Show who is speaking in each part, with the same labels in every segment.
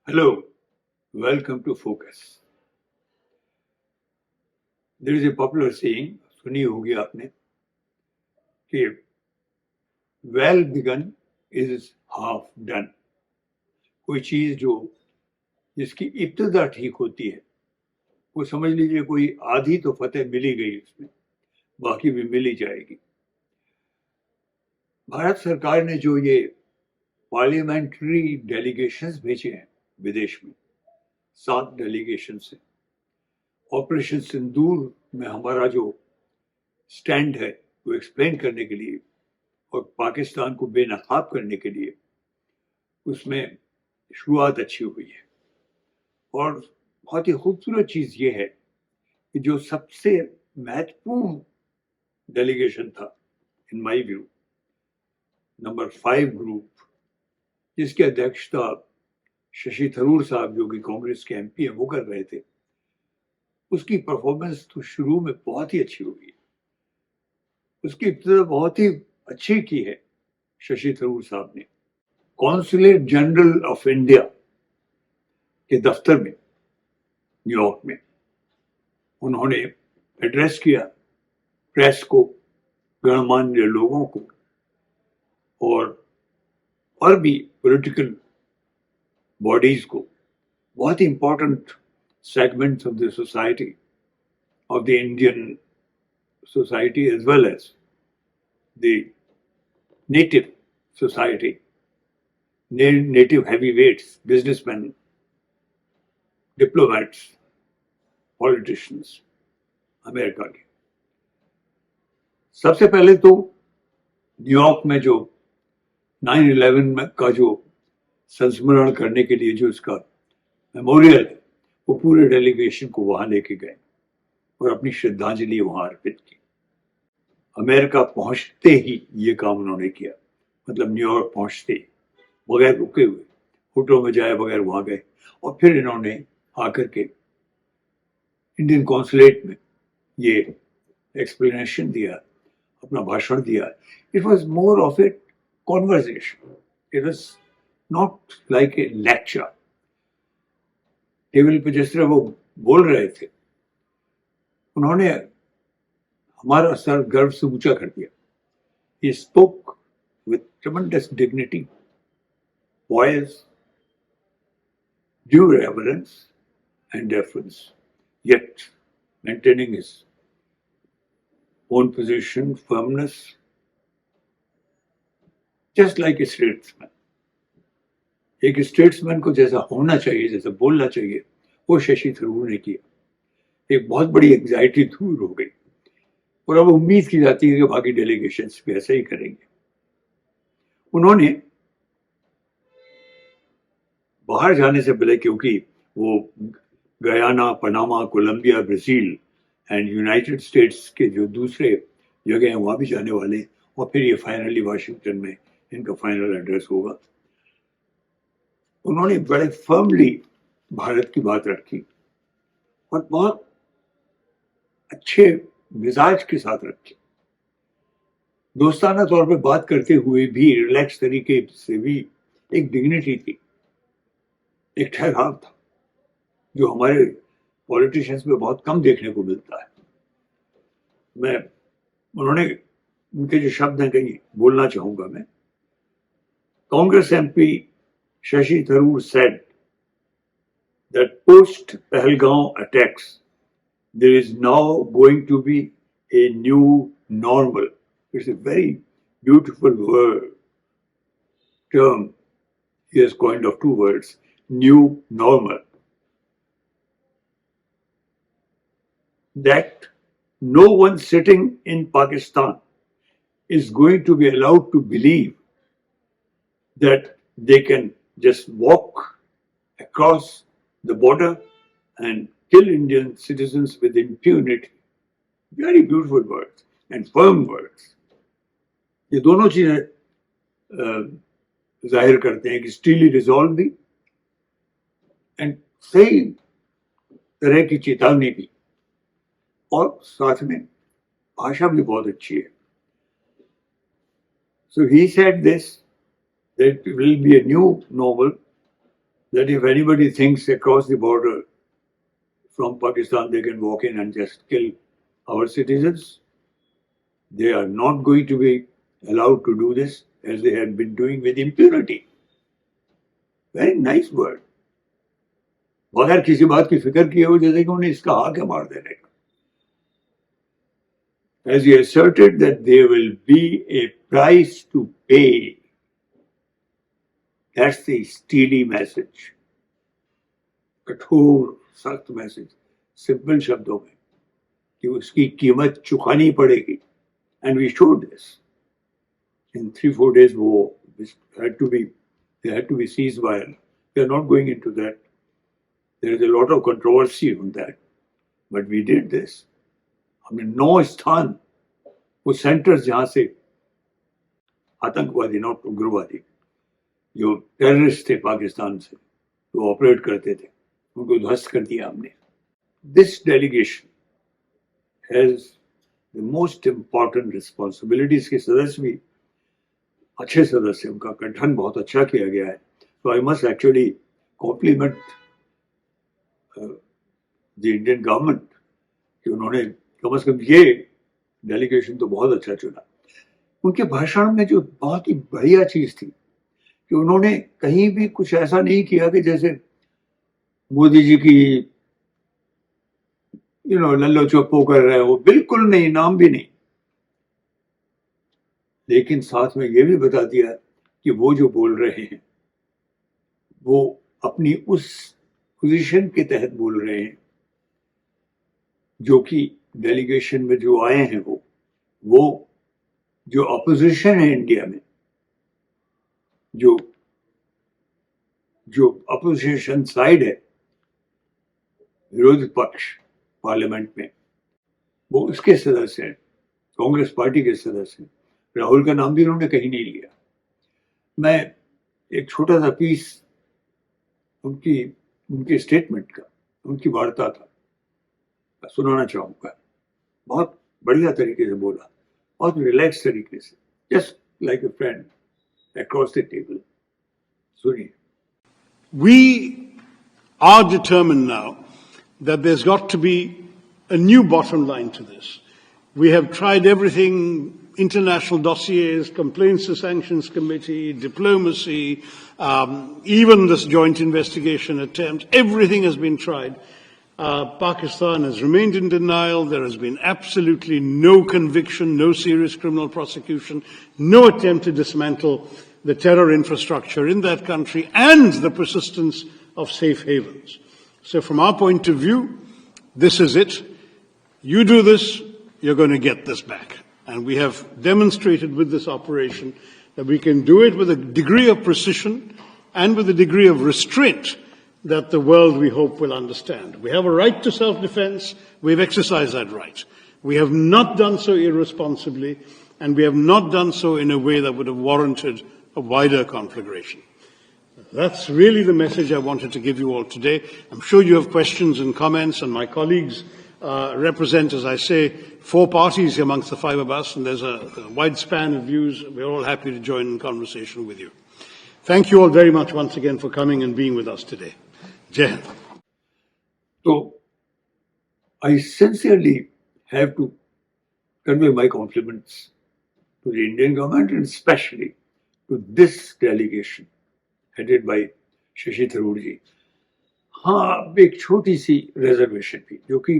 Speaker 1: Hello, welcome to Focus. There is a popular saying, सुनी होगी आपने, कि well begun is half done. कोई चीज जिसकी इब्तिदा ठीक होती है, वो समझ लीजिए कोई आधी तो फतेह मिली गई उसमें, बाकी भी मिली जाएगी. भारत सरकार ने जो ये पार्लियामेंट्री डेलीगेशंस भेजे हैं विदेश में, 7 डेलीगेशन है, ऑपरेशन सिंदूर में हमारा जो स्टैंड है वो एक्सप्लेन करने के लिए और पाकिस्तान को बेनकाब करने के लिए, उसमें शुरुआत अच्छी हुई है. और बहुत ही खूबसूरत चीज़ ये है कि जो सबसे महत्वपूर्ण डेलीगेशन था इन माई व्यू, नंबर 5 ग्रुप, जिसकी अध्यक्षता शशि थरूर साहब जो कि कांग्रेस के एमपी हैं वो कर रहे थे, उसकी परफॉर्मेंस तो शुरू में बहुत ही अच्छी हुई है. उसकी इब्तिदा बहुत ही अच्छी की है शशि थरूर साहब ने. कॉन्सुलेट जनरल ऑफ इंडिया के दफ्तर में न्यूयॉर्क में उन्होंने एड्रेस किया प्रेस को, गणमान्य लोगों को और भी पॉलिटिकल बॉडीज को, बहुत ही important segments of the society, of the Indian society as well as the native society, native heavyweights, businessmen, diplomats, politicians, America के. सबसे पहले तो न्यूयॉर्क में जो 9/11 का जो संस्मरण करने के लिए जो इसका मेमोरियल है, वो पूरे डेलीगेशन को वहां लेके गए और अपनी श्रद्धांजलि वहां अर्पित की. अमेरिका पहुंचते ही ये काम उन्होंने किया, मतलब न्यूयॉर्क पहुंचते ही, बगैर रुके हुए, होटलों में जाए बगैर वहां गए और फिर इन्होंने आकर के इंडियन कॉन्सुलेट में ये एक्सप्लेनेशन दिया, अपना भाषण दिया. It was more of A conversation, it was not like a lecture. Table पे जिस तरह वो बोल रहे थे, उन्होंने हमारा सर गर्व से ऊंचा कर दिया. He spoke with tremendous dignity, poise, due reverence and deference, yet maintaining his own position, firmness, just like a statesman. एक स्टेट्समैन को जैसा होना चाहिए, जैसा बोलना चाहिए, वो शशि थरूर ने किया. एक बहुत बड़ी एंग्जाइटी दूर हो गई और अब उम्मीद की जाती है कि बाकी डेलीगेशंस भी ऐसा ही करेंगे. उन्होंने बाहर जाने से पहले, क्योंकि वो Guyana, Panama, Colombia, Brazil and United States के जो दूसरे जगह हैं वहां भी जाने वाले, और फिर ये फाइनली वाशिंगटन में इनका फाइनल एड्रेस होगा. उन्होंने बड़े फर्मली भारत की बात रखी और बहुत अच्छे मिजाज के साथ रखी. दोस्ताना तौर पे बात करते हुए भी, रिलैक्स तरीके से भी, एक डिग्निटी थी, एक ठहराव था, जो हमारे पॉलिटिशियंस में बहुत कम देखने को मिलता है. उन्होंने उनके जो शब्द हैं कहीं बोलना चाहूंगा मैं. Congress MP Shashi Tharoor said that post Pahalgaon attacks, there is now going to be a new normal. It's a very beautiful word, term. He has coined of 2 words, new normal. That no one sitting in Pakistan is going to be allowed to believe that they can just walk across the border and kill Indian citizens with impunity. Very beautiful words and firm words. ये दोनों चीजें जाहिर करते हैं कि steely resolve भी and सही तरह की चेतावनी भी, और साथ में भाषा भी बहुत अच्छी है. So he said this, that it will be a new normal that if anybody thinks across the border from Pakistan they can walk in and just kill our citizens, they are not going to be allowed to do this as they have been doing with impunity. Very nice word. बगैर किसी बात की फिक्र किए हुए जैसे कि उन्हें इसका हक है मार देने का. As he asserted that there will be a price to pay. That's the steely message. कठोर सख्त मैसेज सिंपल शब्दों में कि उसकी कीमत चुकानी पड़ेगी. And we showed this. In 3-4 days war, there had to be ceasefire. We are not going into that. There is a lot of controversy on that. But we did this. हमने 9 स्थान, वो सेंटर्स जहाँ से आतंकवादी, not उग्रवादी, जो terrorist थे पाकिस्तान से, जो ऑपरेट करते थे, उनको ध्वस्त कर दिया हमने. This delegation has the most important responsibilities. के सदस्य भी अच्छे सदस्य, उनका गठन बहुत अच्छा किया गया है. So I must actually compliment the Indian government कि उन्होंने कम से कम ये डेलीगेशन तो बहुत अच्छा चुना. उनके भाषण में जो बहुत ही बढ़िया चीज थी कि उन्होंने कहीं भी कुछ ऐसा नहीं किया कि जैसे मोदी जी की लल्लो चप्पो कर रहे हैं, वो बिल्कुल नहीं, नाम भी नहीं. लेकिन साथ में ये भी बता दिया कि वो जो बोल रहे हैं वो अपनी उस पोजीशन के तहत बोल रहे हैं जो कि डेलीगेशन में जो आए हैं वो जो अपोजिशन है इंडिया में, जो अपोजिशन साइड है, विरोधी पक्ष पार्लियामेंट में, वो उसके सदस्य हैं, कांग्रेस पार्टी के सदस्य हैं. राहुल का नाम भी उन्होंने कहीं नहीं लिया. मैं एक छोटा सा पीस उनके स्टेटमेंट का, उनकी वार्ता का सुनाना चाहूंगा. बहुत बढ़िया तरीके से बोला, बहुत रिलैक्स तरीके से, just like a friend across the table. सुनिए.
Speaker 2: We are determined now that there's got to be a new bottom line to this. We have tried everything, international dossiers, complaints to sanctions committee, diplomacy, even this joint investigation attempt. Everything has been tried. Pakistan has remained in denial. There has been absolutely no conviction, no serious criminal prosecution, no attempt to dismantle the terror infrastructure in that country, and the persistence of safe havens. So from our point of view, this is it. You do this, you're going to get this back. And we have demonstrated with this operation that we can do it with a degree of precision and with a degree of restraint that the world, we hope, will understand. We have a right to self-defense. We've exercised that right. We have not done so irresponsibly, and we have not done so in a way that would have warranted a wider conflagration. That's really the message I wanted to give you all today. I'm sure you have questions and comments, and my colleagues represent, as I say, 4 parties amongst the 5 of us, and there's a wide span of views. We're all happy to join in conversation with you. Thank you all very much once again for coming and being with us today. Jai Hind.
Speaker 1: So, I sincerely have to convey my compliments to the Indian government and especially to this delegation headed by Shashi Tharoor ji. हाँ, अब एक छोटी सी reservation भी जो कि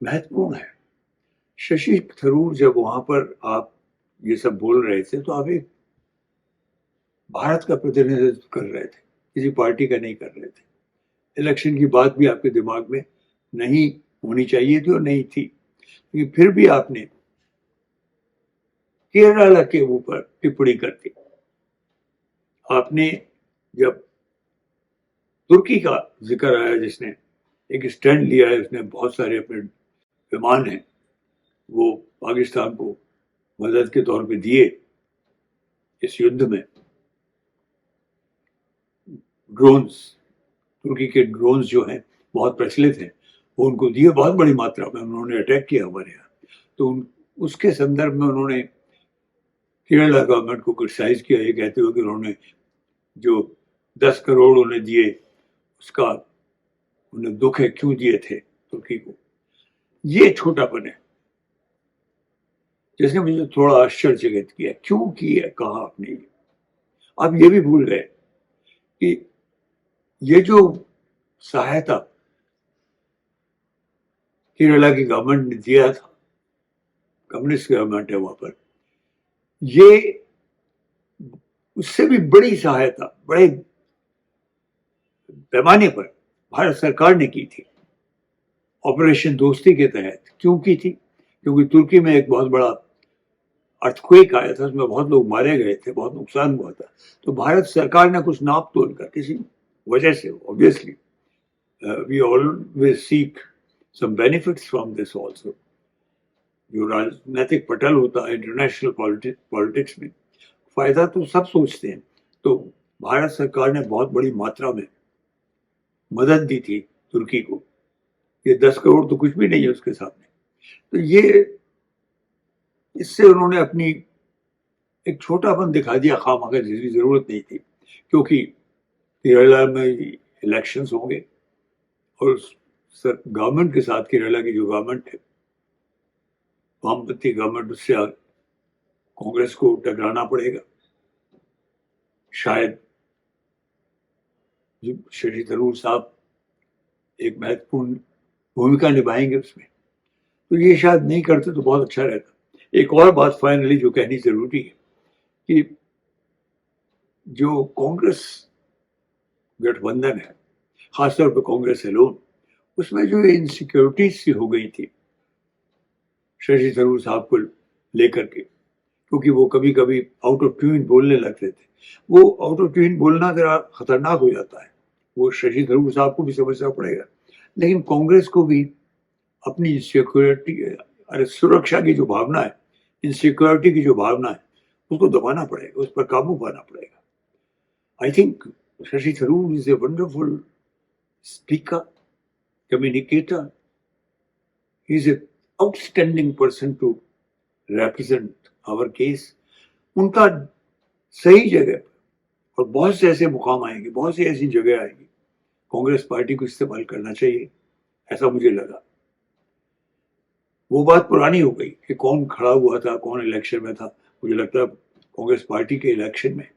Speaker 1: महत्वपूर्ण है. शशि थरूर जब वहां पर आप ये सब बोल रहे थे तो आप एक भारत का प्रतिनिधित्व कर रहे थे, किसी पार्टी का नहीं कर रहे थे. इलेक्शन की बात भी आपके दिमाग में नहीं होनी चाहिए थी और नहीं थी, लेकिन फिर भी आपने केरला के ऊपर टिप्पणी कर दी. आपने जब तुर्की का जिक्र आया, जिसने एक स्टैंड लिया है, उसने बहुत सारे अपने विमान हैं वो पाकिस्तान को मदद के तौर पे दिए इस युद्ध में. ड्रोन्स, तुर्की के ड्रोन्स जो हैं बहुत प्रचलित हैं, वो उनको दिए बहुत बड़ी मात्रा में. उन्होंने अटैक किया हमारे यहाँ, तो उसके संदर्भ में उन्होंने केरला गवर्नमेंट को क्रिटिसाइज किया, ये कहते हुए कि उन्होंने जो 10 करोड़ उन्हें दिए, उसका उन्हें दुख है क्यों दिए थे तुर्की को, ये छोटापन है जिसने मुझे थोड़ा आश्चर्यचकित किया। क्यों किया, कहा आपने ये? आप ये भी भूल गए कि ये जो सहायता केरला की गवर्नमेंट ने दिया था, कम्युनिस्ट गवर्नमेंट है वहां पर, ये उससे भी बड़ी सहायता बड़े पैमाने पर भारत सरकार ने की थी ऑपरेशन दोस्ती के तहत। क्यों की थी? क्योंकि तुर्की में एक बहुत बड़ा अर्थक्वेक आया था, उसमें बहुत लोग मारे गए थे, बहुत नुकसान हुआ था। तो भारत सरकार ने कुछ नाप तोल कर किसी वजह से, obviously we always seek some benefits from this also. जो राजनीतिक पटल होता है इंटरनेशनल पॉलिटिक्स में, फायदा तो सब सोचते हैं। तो भारत सरकार ने बहुत बड़ी मात्रा में मदद दी थी तुर्की को। ये 10 करोड़ तो कुछ भी नहीं है उसके सामने। तो ये, इससे उन्होंने अपनी एक छोटापन दिखा दिया खामखा, जिसकी जरूरत नहीं थी। क्योंकि केरला में इलेक्शंस होंगे और गवर्नमेंट के साथ, केरला की जो गवर्नमेंट है वामपंथी गवर्नमेंट, उससे कांग्रेस को टकराना पड़ेगा। शायद शशि थरूर साहब एक महत्वपूर्ण भूमिका निभाएंगे उसमें, तो ये शायद नहीं करते तो बहुत अच्छा रहता। एक और बात फाइनली जो कहनी जरूरी है कि जो कांग्रेस गठबंधन है, खासतौर पर कांग्रेस एलोन, उसमें जो इनसिक्योरिटीज सी हो गई थी शशि थरूर साहब को लेकर के, क्योंकि वो कभी कभी आउट ऑफ ट्यून बोलने लगते थे। वो आउट ऑफ ट्यून बोलना जरा खतरनाक हो जाता है, वो शशि थरूर साहब को भी समझना पड़ेगा, लेकिन कांग्रेस को भी अपनी सिक्योरिटी, अरे सुरक्षा की जो भावना है, इनसिक्योरिटी की जो भावना है, उसको दबाना पड़ेगा, उस पर काबू पाना पड़ेगा। I think Shashi Tharoor is a wonderful speaker, communicator, he is a outstanding person to represent our case। उनका सही जगह पर, और बहुत से ऐसे मुकाम आएंगे, बहुत सी ऐसी जगह आएगी, कांग्रेस पार्टी को इस्तेमाल करना चाहिए, ऐसा मुझे लगा। वो बात पुरानी हो गई कि कौन खड़ा हुआ था, कौन इलेक्शन में था। मुझे लगता है कांग्रेस पार्टी के इलेक्शन में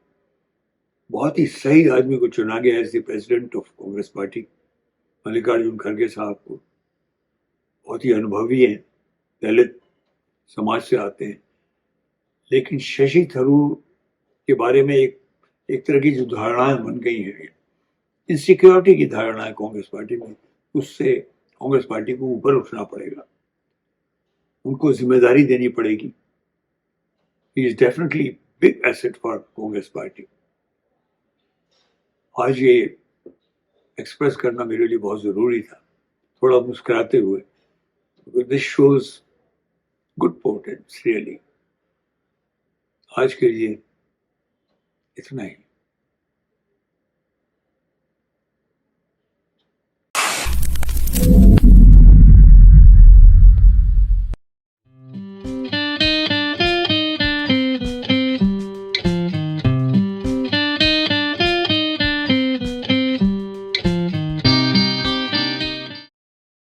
Speaker 1: बहुत ही सही आदमी को चुना गया as the president of Congress party. Mallikarjun खड़गे साहब को, बहुत ही अनुभवी हैं, दलित समाज से आते हैं। लेकिन शशि थरूर के बारे में एक तरह की जो धारणाएं बन गई हैं, इनसिक्योरिटी की धारणाएं कांग्रेस पार्टी में, उससे कांग्रेस पार्टी को ऊपर उठना पड़ेगा, उनको जिम्मेदारी देनी पड़ेगी। He is definitely big asset for Congress party. आज ये एक्सप्रेस करना मेरे लिए बहुत जरूरी था, थोड़ा मुस्कुराते हुए। This shows good portents really. आज के लिए इतना ही।